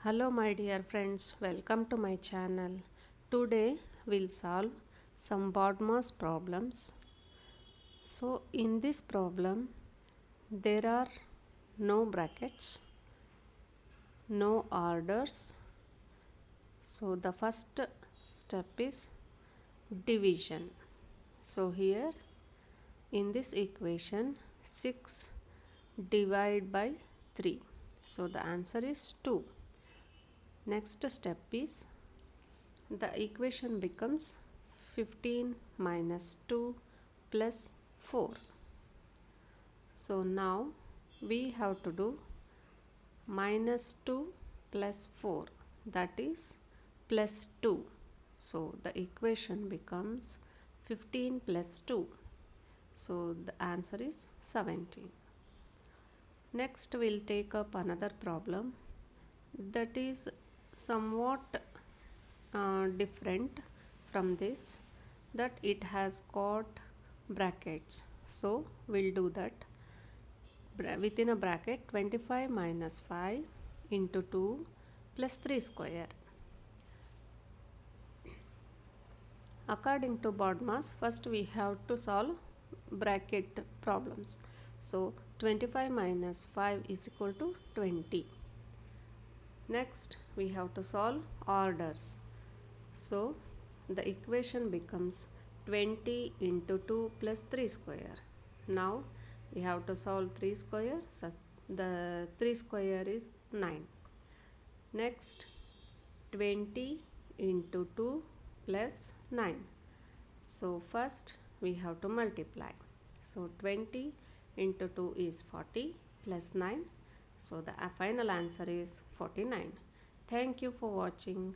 Hello my dear friends, welcome to my channel. Today we'll solve some BODMAS problems. So in this problem there are no brackets, no orders. So the first step is division. So here in this equation 6 divided by 3. So the answer is 2. Next step is the equation becomes 15 minus 2 plus 4. So now we have to do minus 2 plus 4, that is plus 2. So the equation becomes 15 plus 2. So the answer is 17. Next we'll take up another problem that is somewhat different from this, that it has got brackets. So we'll do that. Within a bracket 25 minus 5 into 2 plus 3 square. According to BODMAS, first we have to solve bracket problems. So 25 minus 5 is equal to 20. Next we have to solve orders. So the equation becomes 20 into 2 plus 3 square. Now we have to solve 3 square. So the 3 square is 9. Next 20 into 2 plus 9. So first we have to multiply. So 20 into 2 is 40 plus 9. So the final answer is 49. Thank you for watching.